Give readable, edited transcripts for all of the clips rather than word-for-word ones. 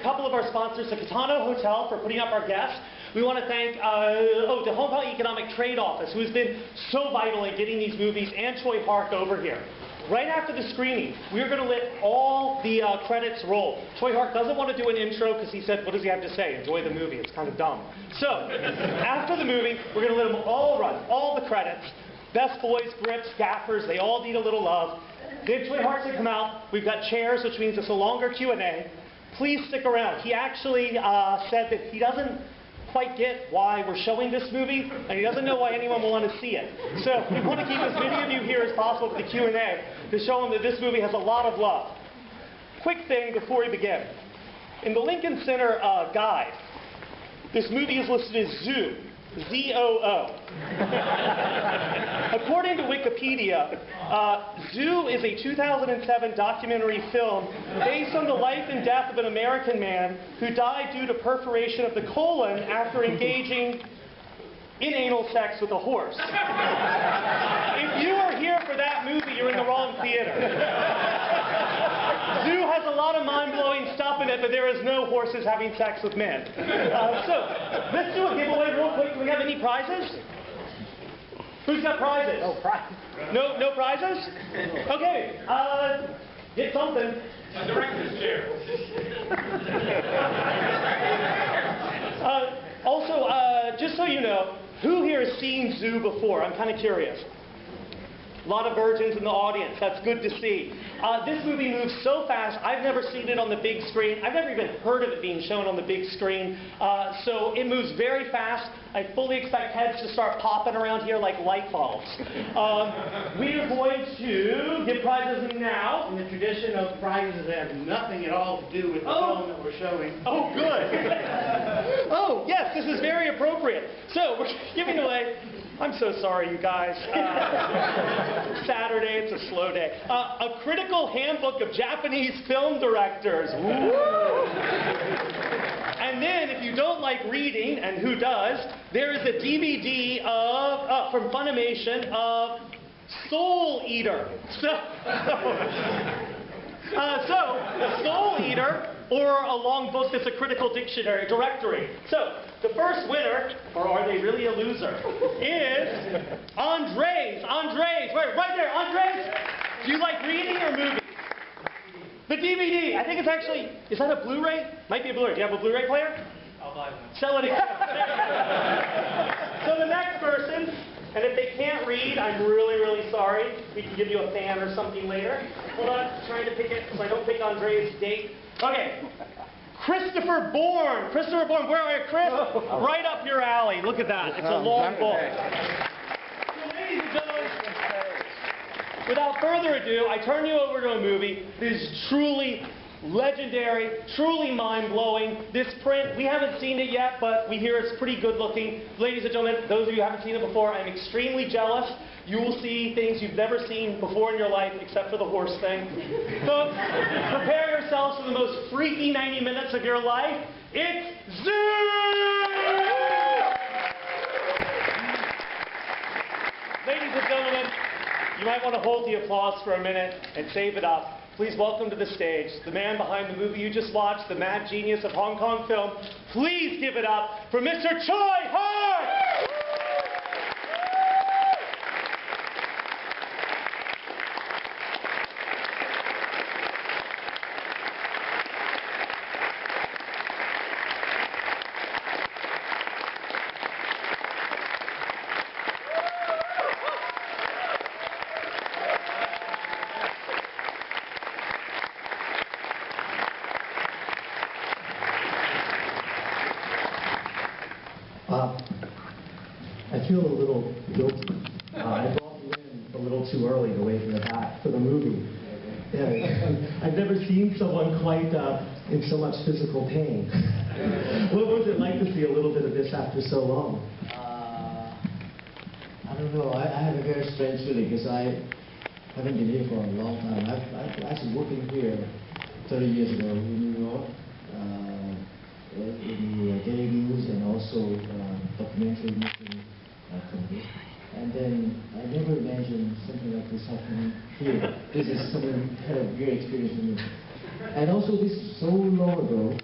couple of our sponsors, the Katano Hotel, for putting up our guests. We want to thank the Hong Kong Economic Trade Office, who's been so vital in getting these movies, and Tsui Hark over here. Right after the screening, we're going to let all the credits roll. Tsui Hark doesn't want to do an intro because he said, what does he have to say? Enjoy the movie. It's kind of dumb. So, after the movie, we're going to let them all run, all the credits. Best boys, grips, gaffers, they all need a little love. Then Tsui Hark to come out. We've got chairs, which means it's a longer Q&A. Please stick around. He actually said that he doesn't quite get why we're showing this movie, and he doesn't know why anyone will want to see it. So we want to keep as many of you here as possible for the Q&A to show him that this movie has a lot of love. Quick thing before we begin. In the Lincoln Center guide, this movie is listed as Zoo. Z-O-O. According to Wikipedia, Zoo is a 2007 documentary film based on the life and death of an American man who died due to perforation of the colon after engaging in anal sex with a horse. If you are here for that movie, you're in the wrong theater. Zoo has a lot of mind-blowing stuff in it, but there is no horses having sex with men. So, let's do a giveaway real quick. Do we have any prizes? Who's got prizes? No prizes. No prizes? Okay, get something. A director's chair. Also, just so you know, who here has seen Zoo before? I'm kind of curious. A lot of virgins in the audience. That's good to see. This movie moves so fast. I've never seen it on the big screen. I've never even heard of it being shown on the big screen. So it moves very fast. I fully expect heads to start popping around here like light bulbs. We are going to give prizes now. In the tradition of prizes that have nothing at all to do with the film that we're showing. Oh, good. Oh, yes, this is very appropriate. So we're giving away... I'm so sorry, you guys. Saturday, it's a slow day. A critical handbook of Japanese film directors. Woo! And then, if you don't like reading, and who does, there is a DVD of from Funimation of Soul Eater. Soul Eater, or a long book that's a critical dictionary directory. So, the first winner, or are they really a loser, is Andres. Andres, right there, Andres. Do you like reading or movies? The DVD. I think it's actually, is that a Blu-ray? Might be a Blu-ray. Do you have a Blu-ray player? I'll buy one. Sell it again. So the next person, and if they can't read, I'm really, really sorry. We can give you a fan or something later. Hold on, trying to pick it so I don't pick Andre's date. Okay. Christopher Bourne. Christopher Bourne, where are you, Chris? Right up your alley. Look at that. It's a long book. So, ladies and gentlemen, without further ado, I turn you over to a movie that is truly legendary, truly mind-blowing. This print, we haven't seen it yet, but we hear it's pretty good-looking. Ladies and gentlemen, those of you who haven't seen it before, I'm extremely jealous. You will see things you've never seen before in your life, except for the horse thing. Folks, prepare yourselves for the most freaky 90 minutes of your life. It's Zoo! Ladies and gentlemen, you might want to hold the applause for a minute and save it up. Please welcome to the stage the man behind the movie you just watched, the mad genius of Hong Kong film. Please give it up for Mr. Tsui Hark! I feel a little guilty. I brought you in a little too early away from the back for the movie. Yeah, I've never seen someone quite in so much physical pain. What was it like to see a little bit of this after so long? I don't know. I have a very strange feeling because I haven't been here for a long time. I've actually working here 30 years ago in New York, in the Daily News and also documentary making company. And then I never imagined something like this happening here. This is something kind of great experience for me. And also this is so long ago,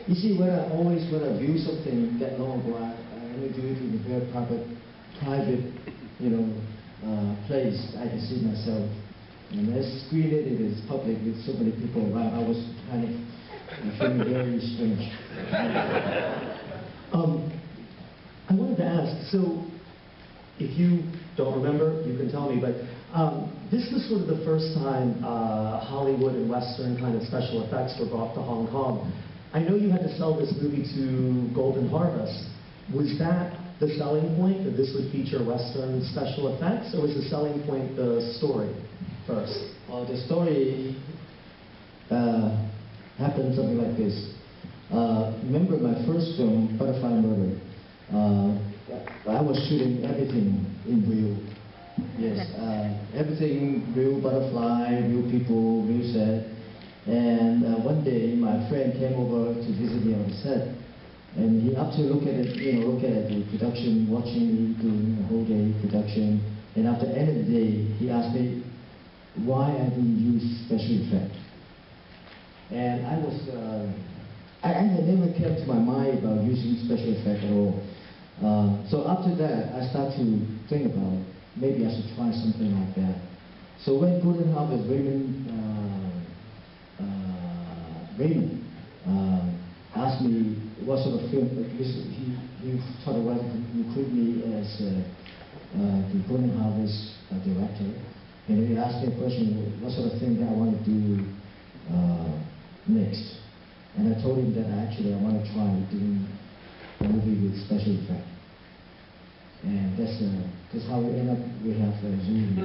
You see, when I view something that long ago, I only do it in a very private, place. I can see myself. And as screen it is public with so many people around, I was kind of feeling very strange. I wanted to ask, so if you don't remember, you can tell me, but this was sort of the first time Hollywood and Western kind of special effects were brought to Hong Kong. I know you had to sell this movie to Golden Harvest. Was that the selling point, that this would feature Western special effects, or was the selling point the story first? Well, the story happened something like this. Remember my first film, Butterfly Murder? I was shooting everything in real. Yes, everything real, butterfly, real people, real set. And one day my friend came over to visit me on the set, and he up to look at it, look at the production, watching me doing the whole day production. And after the end of the day, he asked me why I didn't use special effect. And I was, I had never kept my mind about using special effect at all. So after that, I started to think about maybe I should try something like that. So when Golden Harvest, Raymond asked me what sort of film, because he thought of whether to include me as the Golden Harvest director. And he asked me a question, what sort of thing that I want to do next. And I told him that actually I want to try doing a movie with special effects. And that's how we end up, we have Zoom.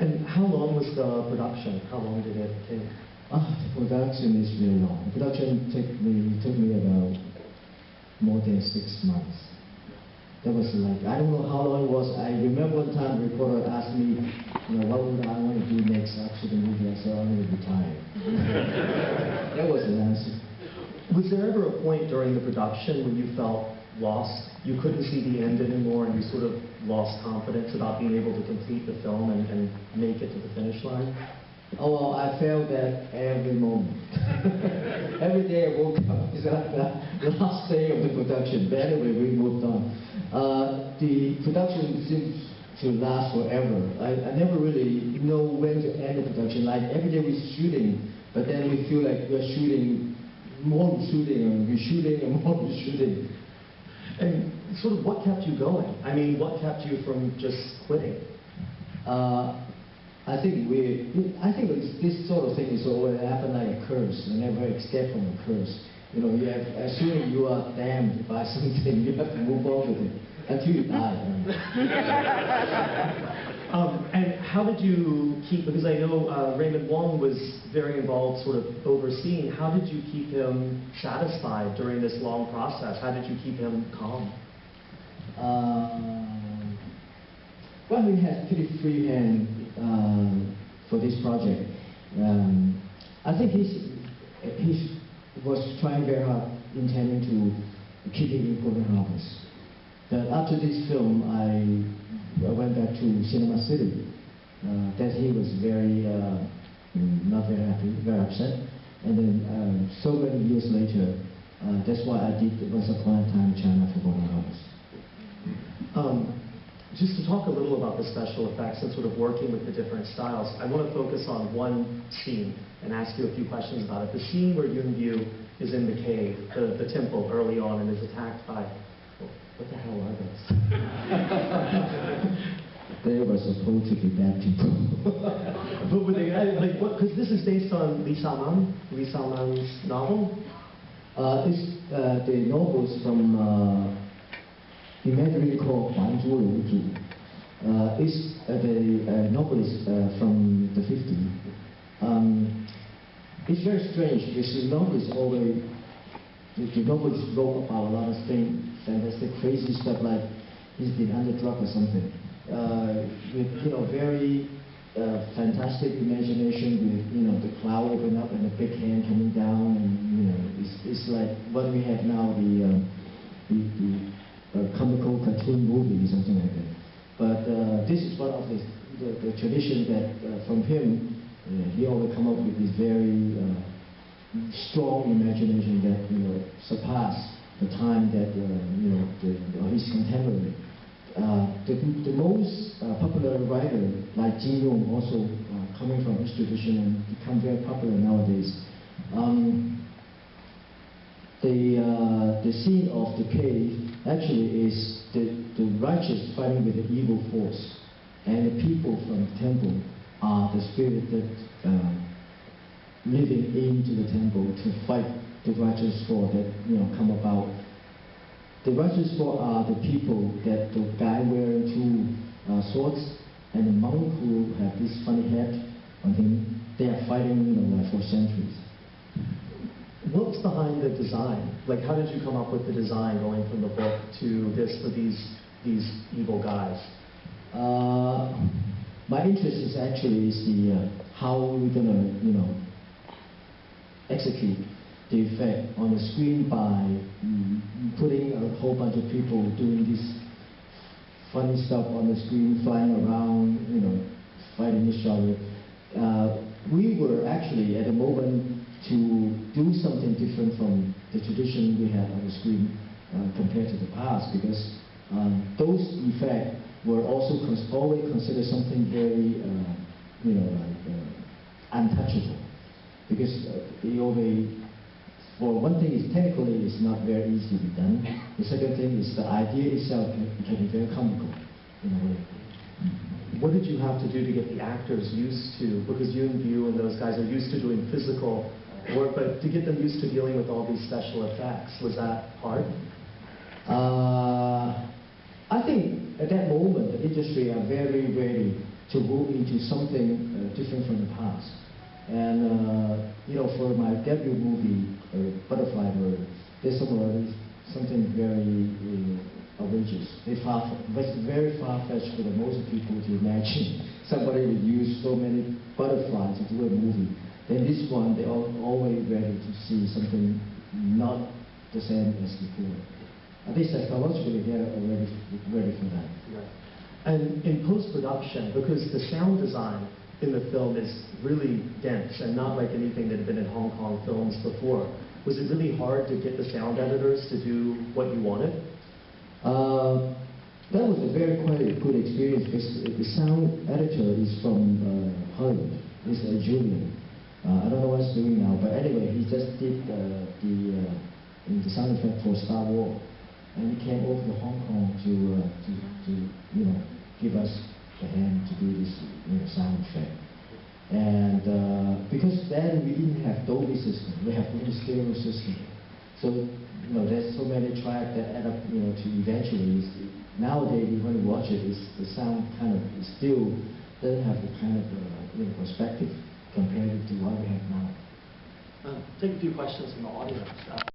And how long was the production? How long did it take? The production is really long. The production took me about more than 6 months. That was like, I don't know how long it was. I remember one time the reporter asked me, what would I want to do next after the movie? I said, I'm going to retire. That was the answer. Was there ever a point during the production when you felt lost? You couldn't see the end anymore and you sort of lost confidence about being able to complete the film and make it to the finish line? Oh, well, I felt that every moment. Every day I woke up, it's like the last day of the production. But anyway, we moved on. The production seems to last forever. I never really know when to end the production. Like every day we're shooting, but then we feel like we're shooting, more shooting, and we're shooting, and more we're shooting. And sort of what kept you going? I mean, what kept you from just quitting? I think this sort of thing is always happen like a curse. You never escape from a curse. You have, assuming you are damned by something, you have to move on with it until you die. And how did you keep, because I know Raymond Wong was very involved sort of overseeing, how did you keep him satisfied during this long process? How did you keep him calm? Well, we had pretty free hand for this project. I think he was trying very hard, intending to keep it in Golden Harvest. But after this film, I went back to Cinema City. That he was very, not very happy, very upset. And then so many years later, that's why I did Once Upon a Time China for Golden Harvest. Just to talk a little about the special effects and sort of working with the different styles, I want to focus on one scene and ask you a few questions about it. The scene where Yun-Gyu is in the cave, the temple early on, and is attacked by, what the hell are those? They were supposed to be bad people. But were they, like, what, because this is based on Lee Salman's novel? The novels from imaginary called Fan Zhu Rong Zhu. It's the novelist from the 50s. It's very strange because the novelist always, the novelist wrote about a lot of things, fantastic, crazy stuff like he's been under drug or something. With very fantastic imagination, with the cloud open up and the big hand coming down, and it's like what we have now, the comical cartoon movie or something like that. But this is one of the tradition that from him, he always come up with these very strong imagination that surpass the time that his contemporary. The most popular writer like Jin Yong also coming from his tradition and become very popular nowadays. The scene of the cave actually is the righteous fighting with the evil force, and the people from the temple are the spirit that living into the temple to fight the righteous force that come about. The righteous force are the people that the guy wearing two swords and the monk who have this funny hat on him. They are fighting like for centuries. What's behind the design? Like, how did you come up with the design going from the book to this for these evil guys? My interest is actually the how we're gonna execute the effect on the screen by putting a whole bunch of people doing this funny stuff on the screen, flying around, fighting each other. We were actually at the moment to do something different from the tradition we had on the screen compared to the past, because those effects were also always considered something very, untouchable. Because for one thing, is technically it's not very easy to be done. The second thing is the idea itself can be very comical in a way. What did you have to do to get the actors used to, because you and those guys are used to doing physical work, but to get them used to dealing with all these special effects, was that hard? I think at that moment the industry are very ready to go into something different from the past. And for my debut movie, Butterfly Bird, there's something very outrageous. It's very far-fetched for the most people to imagine somebody would use so many butterflies to do a movie. Then this one, they're always ready to see something not the same as before. At least psychologically, they're already ready for that. Right. And in post-production, because the sound design in the film is really dense and not like anything that had been in Hong Kong films before, was it really hard to get the sound editors to do what you wanted? That was a quite good experience, because the sound editor is from Hollywood. He's a Julian. I don't know what he's doing now, but anyway, he just did the sound effect for Star Wars, and he came over to Hong Kong to give us the hand to do this sound effect. And because then we didn't have Dolby system, we have only stereo system. So there's so many tracks that add up to eventually. Nowadays, when you watch it, the sound still doesn't have the kind of perspective compared to what we have now. Take a few questions from the audience.